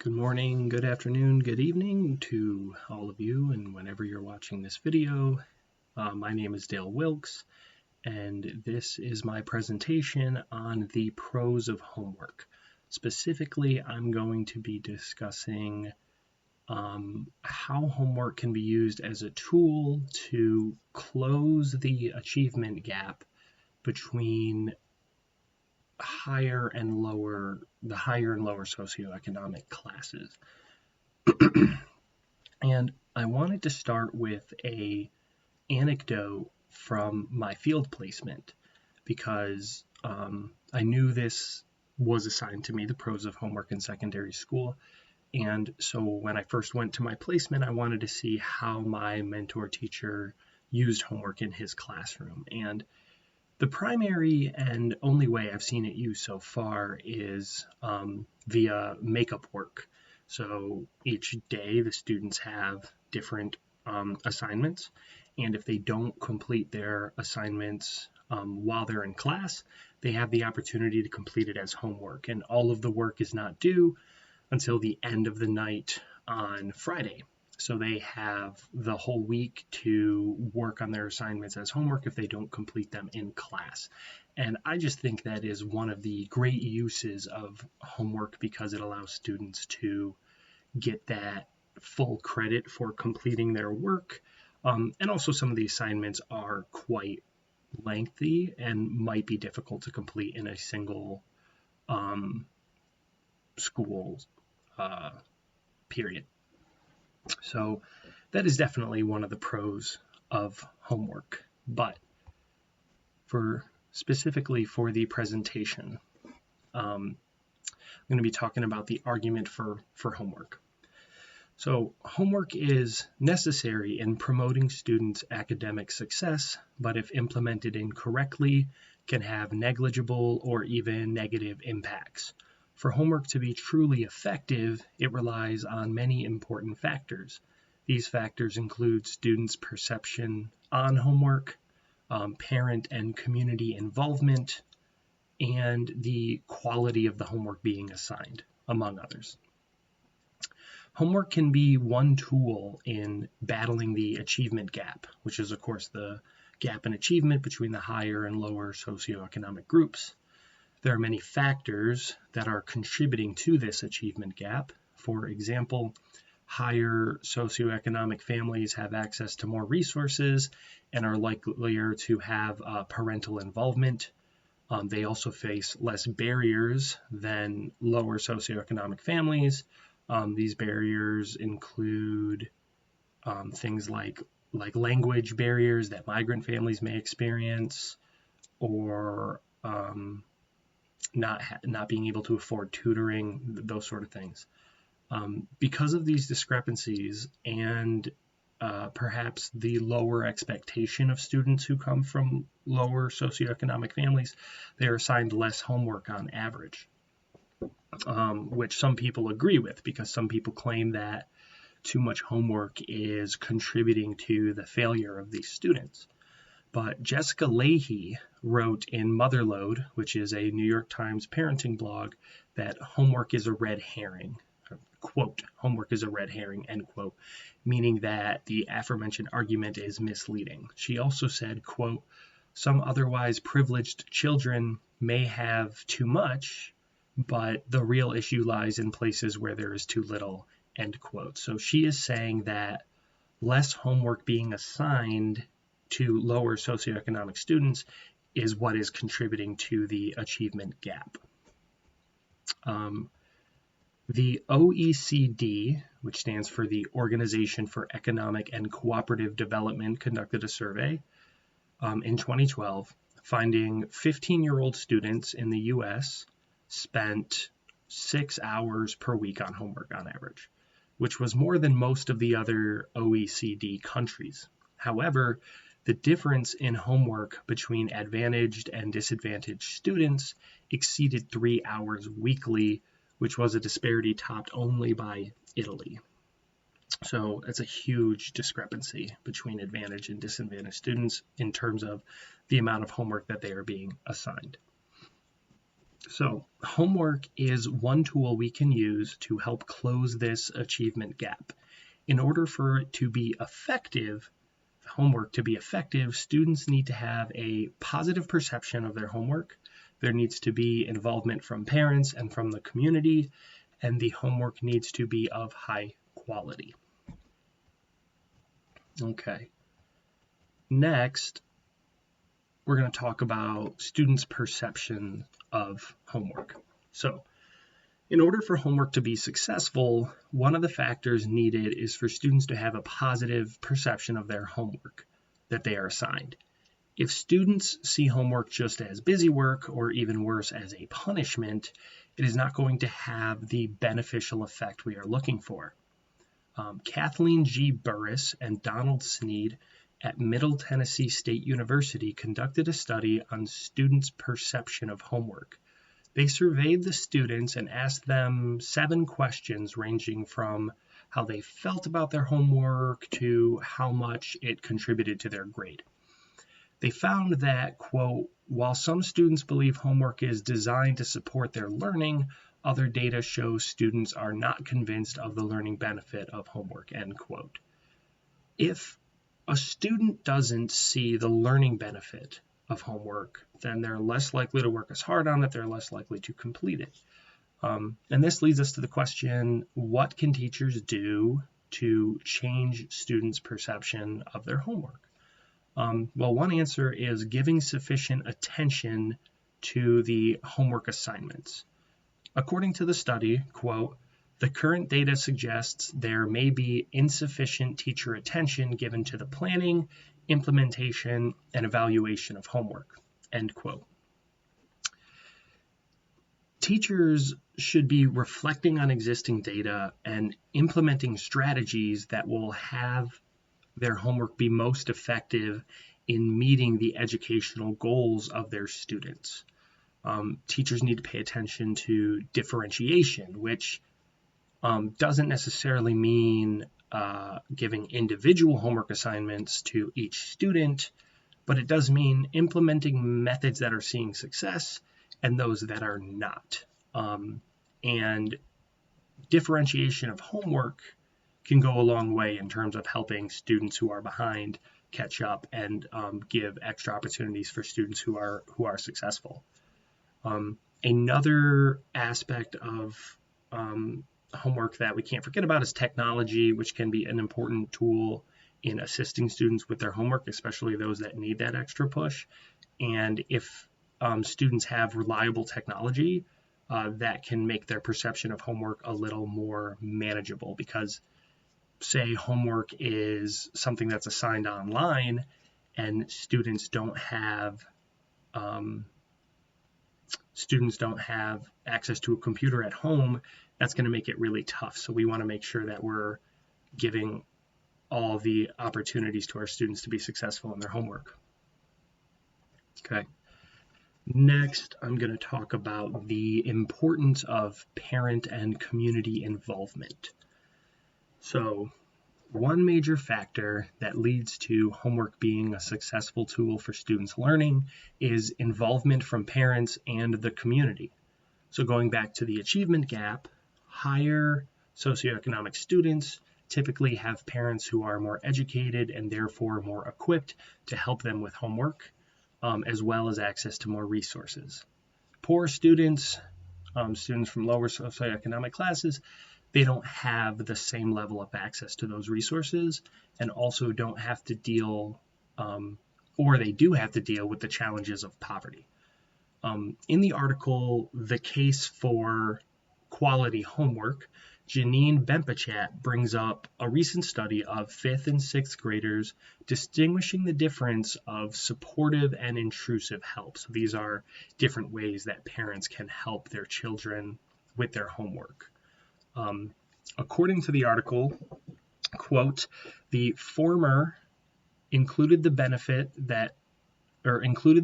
Good morning, good afternoon, good evening to all of you, and whenever you're watching this video. My name is Dale Wilkes, and this is my presentation on the pros of homework. Specifically, I'm going to be discussing how homework can be used as a tool to close the achievement gap between the higher and lower socioeconomic classes. And I wanted to start with an anecdote from my field placement because I knew this was assigned to me, the pros of homework in secondary school. And so when I first went to my placement, I wanted to see how my mentor teacher used homework in his classroom. And the primary and only way I've seen it used so far is via makeup work. So each day the students have different assignments, and if they don't complete their assignments while they're in class, they have the opportunity to complete it as homework, and all of the work is not due until the end of the night on Friday. So they have the whole week to work on their assignments as homework if they don't complete them in class. And I just think that is one of the great uses of homework because it allows students to get that full credit for completing their work. And also some of the assignments are quite lengthy and might be difficult to complete in a single school period. So that is definitely one of the pros of homework. But specifically for the presentation, I'm going to be talking about the argument for homework. So homework is necessary in promoting students' academic success, but if implemented incorrectly, can have negligible or even negative impacts. For homework to be truly effective, it relies on many important factors. These factors include students' perception on homework, parent and community involvement, and the quality of the homework being assigned, among others. Homework can be one tool in battling the achievement gap, which is, of course, the gap in achievement between the higher and lower socioeconomic groups. There are many factors that are contributing to this achievement gap. For example, higher socioeconomic families have access to more resources and are likelier to have parental involvement. They also face less barriers than lower socioeconomic families. These barriers include things like language barriers that migrant families may experience, or not being able to afford tutoring, those sort of things. Because of these discrepancies and perhaps the lower expectation of students who come from lower socioeconomic families, they are assigned less homework on average, which some people agree with because some people claim that too much homework is contributing to the failure of these students. But Jessica Leahy wrote in Motherload, which is a New York Times parenting blog, that homework is a red herring. Quote, homework is a red herring, end quote, meaning that the aforementioned argument is misleading. She also said, quote, some otherwise privileged children may have too much, but the real issue lies in places where there is too little, end quote. So she is saying that less homework being assigned to lower socioeconomic students is what is contributing to the achievement gap. The OECD, which stands for the Organization for Economic and Cooperative Development, conducted a survey in 2012, finding 15-year-old students in the U.S. spent 6 hours per week on homework on average, which was more than most of the other OECD countries. However, the difference in homework between advantaged and disadvantaged students exceeded 3 hours weekly, which was a disparity topped only by Italy. So that's a huge discrepancy between advantaged and disadvantaged students in terms of the amount of homework that they are being assigned. So homework is one tool we can use to help close this achievement gap. In order for it to be effective, homework to be effective, students need to have a positive perception of their homework. There needs to be involvement from parents and from the community, and the homework needs to be of high quality. Okay. Next, we're going to talk about students' perception of homework. So, in order for homework to be successful, one of the factors needed is for students to have a positive perception of their homework that they are assigned. If students see homework just as busy work, or even worse, as a punishment, it is not going to have the beneficial effect we are looking for. Kathleen G. Burris and Donald Sneed at Middle Tennessee State University conducted a study on students' perception of homework. They surveyed the students and asked them 7 questions ranging from how they felt about their homework to how much it contributed to their grade. They found that, quote, while some students believe homework is designed to support their learning, other data shows students are not convinced of the learning benefit of homework, end quote. If a student doesn't see the learning benefit of homework, then they're less likely to work as hard on it, they're less likely to complete it. And this leads us to the question, what can teachers do to change students' perception of their homework? Well, one answer is giving sufficient attention to the homework assignments. According to the study, quote, the current data suggests there may be insufficient teacher attention given to the planning, implementation, and evaluation of homework, end quote. Teachers should be reflecting on existing data and implementing strategies that will have their homework be most effective in meeting the educational goals of their students. Teachers need to pay attention to differentiation, which doesn't necessarily mean giving individual homework assignments to each student, but it does mean implementing methods that are seeing success and those that are not. And differentiation of homework can go a long way in terms of helping students who are behind catch up and give extra opportunities for students who are successful. Another aspect of homework that we can't forget about is technology, which can be an important tool in assisting students with their homework, especially those that need that extra push. And if students have reliable technology, that can make their perception of homework a little more manageable, because say homework is something that's assigned online and students don't have access to a computer at home, that's going to make it really tough. So we want to make sure that we're giving all the opportunities to our students to be successful in their homework. Okay. Next, I'm going to talk about the importance of parent and community involvement. So, one major factor that leads to homework being a successful tool for students' learning is involvement from parents and the community. So going back to the achievement gap, higher socioeconomic students typically have parents who are more educated and therefore more equipped to help them with homework, as well as access to more resources. Poor students, students from lower socioeconomic classes, they don't have the same level of access to those resources and also don't have to deal, or they do have to deal with the challenges of poverty. In the article, The Case for Quality Homework, Janine Bempachat brings up a recent study of 5th and 6th graders distinguishing the difference of supportive and intrusive help. So these are different ways that parents can help their children with their homework. According to the article, quote, the former included the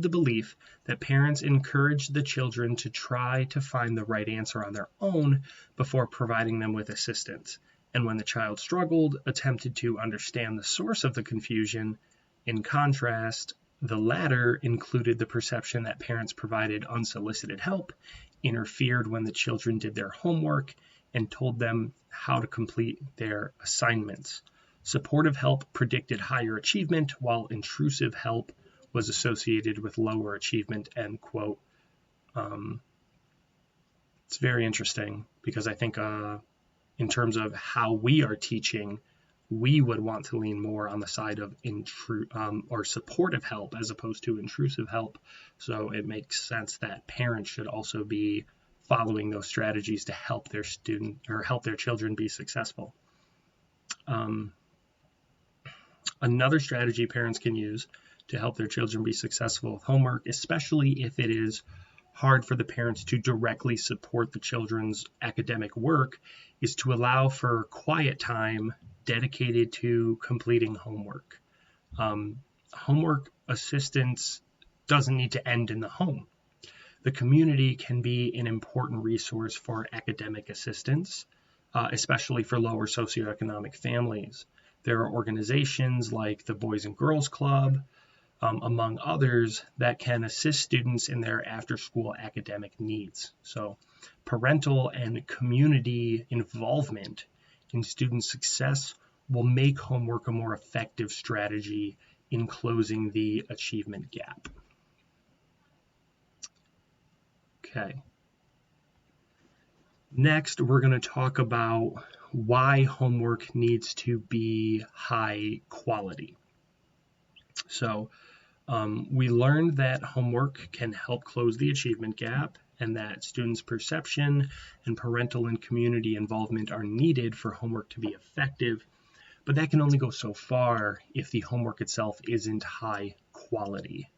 belief that parents encouraged the children to try to find the right answer on their own before providing them with assistance, and when the child struggled, attempted to understand the source of the confusion. In contrast, the latter included the perception that parents provided unsolicited help interfered when the children did their homework, and told them how to complete their assignments. Supportive help predicted higher achievement, while intrusive help was associated with lower achievement, end quote. It's very interesting because I think in terms of how we are teaching, we would want to lean more on the side of or supportive help as opposed to intrusive help. So it makes sense that parents should also be following those strategies to help their help their children be successful. Another strategy parents can use to help their children be successful with homework, especially if it is hard for the parents to directly support the children's academic work, is to allow for quiet time dedicated to completing homework. Homework assistance doesn't need to end in the home. The community can be an important resource for academic assistance, especially for lower socioeconomic families. There are organizations like the Boys and Girls Club, among others, that can assist students in their after-school academic needs. So parental and community involvement in student success will make homework a more effective strategy in closing the achievement gap. Okay. Next, we're going to talk about why homework needs to be high quality. So we learned that homework can help close the achievement gap and that students' perception and parental and community involvement are needed for homework to be effective, but that can only go so far if the homework itself isn't high quality.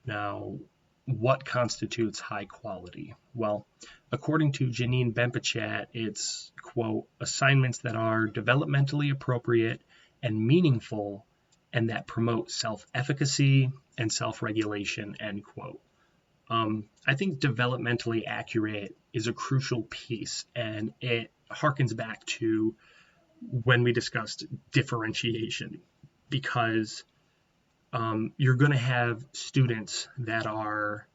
Now, what constitutes high quality? Well, according to Janine Bempachat, it's, quote, assignments that are developmentally appropriate and meaningful and that promote self-efficacy and self-regulation, end quote. I think developmentally accurate is a crucial piece, and it harkens back to when we discussed differentiation, because you're going to have students that are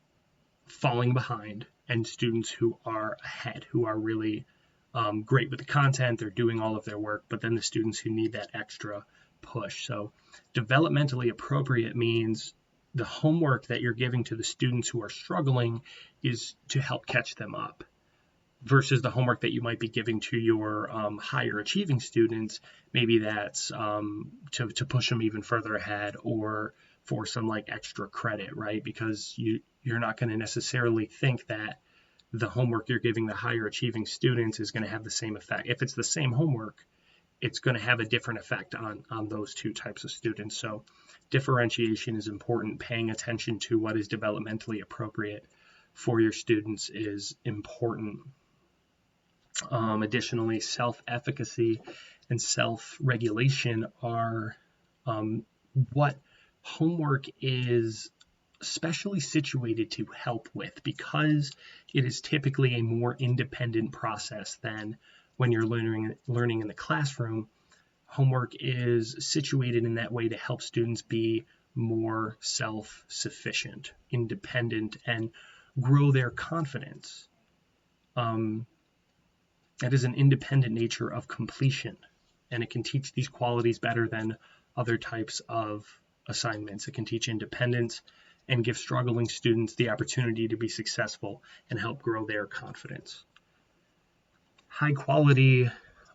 falling behind and students who are ahead, who are really great with the content, they're doing all of their work, but then the students who need that extra push. So developmentally appropriate means the homework that you're giving to the students who are struggling is to help catch them up, versus the homework that you might be giving to your higher achieving students. Maybe that's to push them even further ahead, or for some like extra credit, right? Because you're not going to necessarily think that the homework you're giving the higher achieving students is going to have the same effect. If it's the same homework, it's going to have a different effect on those two types of students. So differentiation is important. Paying attention to what is developmentally appropriate for your students is important. Additionally, self-efficacy and self-regulation are what homework is specially situated to help with, because it is typically a more independent process than when you're learning in the classroom. Homework is situated in that way to help students be more self-sufficient, independent, and grow their confidence. That is an independent nature of completion, and it can teach these qualities better than other types of assignments. It can teach independence and give struggling students the opportunity to be successful and help grow their confidence. High quality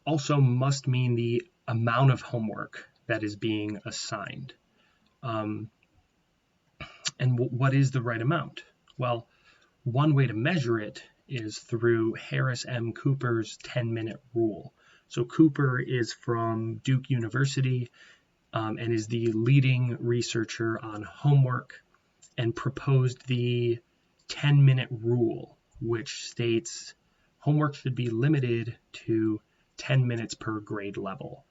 also must mean the amount of homework that is being assigned. And what is the right amount? Well, one way to measure it is through Harris M. Cooper's 10-minute rule. So Cooper is from Duke University and is the leading researcher on homework, and proposed the 10-minute rule, which states homework should be limited to 10 minutes per grade level.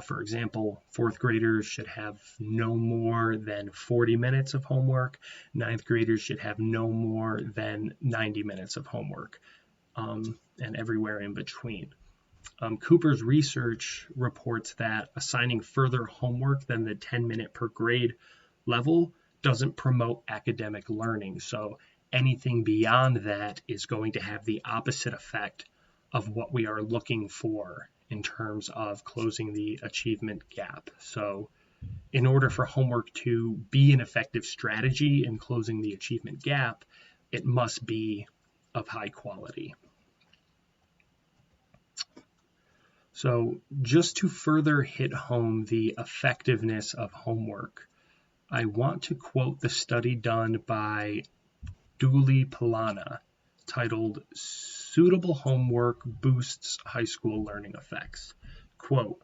For example, fourth graders should have no more than 40 minutes of homework. Ninth graders should have no more than 90 minutes of homework, and everywhere in between. Cooper's research reports that assigning further homework than the 10-minute per grade level doesn't promote academic learning. So anything beyond that is going to have the opposite effect of what we are looking for in terms of closing the achievement gap. So in order for homework to be an effective strategy in closing the achievement gap, it must be of high quality. So just to further hit home the effectiveness of homework, I want to quote the study done by Dooley Polana titled "Suitable Homework Boosts High School Learning Effects." Quote,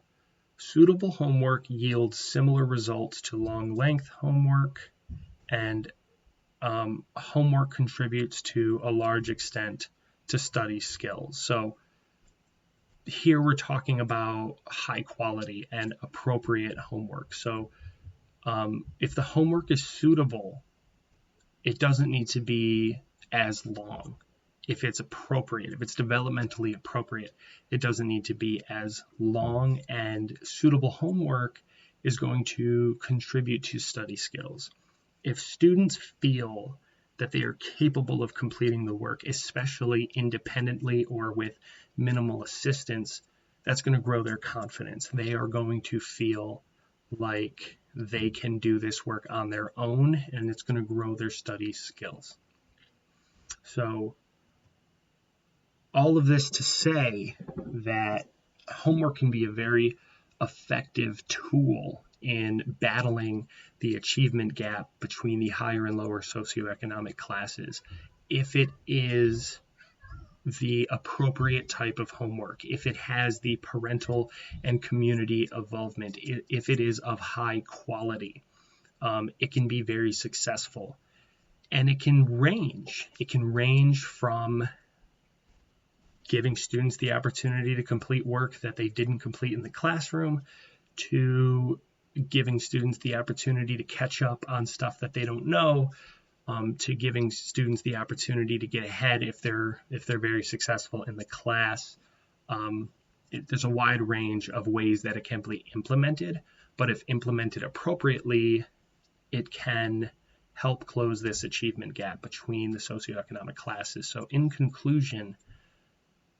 "Suitable homework yields similar results to long-length homework, and homework contributes to a large extent to study skills." So here we're talking about high quality and appropriate homework. So if the homework is suitable, it doesn't need to be as long. If it's appropriate, if it's developmentally appropriate, it doesn't need to be as long, and suitable homework is going to contribute to study skills. If students feel that they are capable of completing the work, especially independently or with minimal assistance, that's going to grow their confidence. They are going to feel like they can do this work on their own, and it's going to grow their study skills. So all of this to say that homework can be a very effective tool in battling the achievement gap between the higher and lower socioeconomic classes if it is the appropriate type of homework, if it has the parental and community involvement, if it is of high quality. It can be very successful, and it can range. It can range from giving students the opportunity to complete work that they didn't complete in the classroom, to giving students the opportunity to catch up on stuff that they don't know, to giving students the opportunity to get ahead if they're very successful in the class. There's a wide range of ways that it can be implemented, but if implemented appropriately, it can help close this achievement gap between the socioeconomic classes. So in conclusion,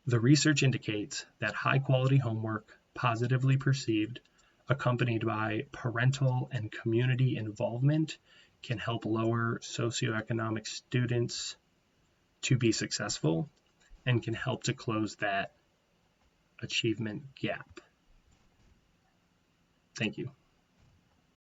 the research indicates that high-quality homework, positively perceived, accompanied by parental and community involvement, can help lower socioeconomic students to be successful and can help to close that achievement gap. Thank you.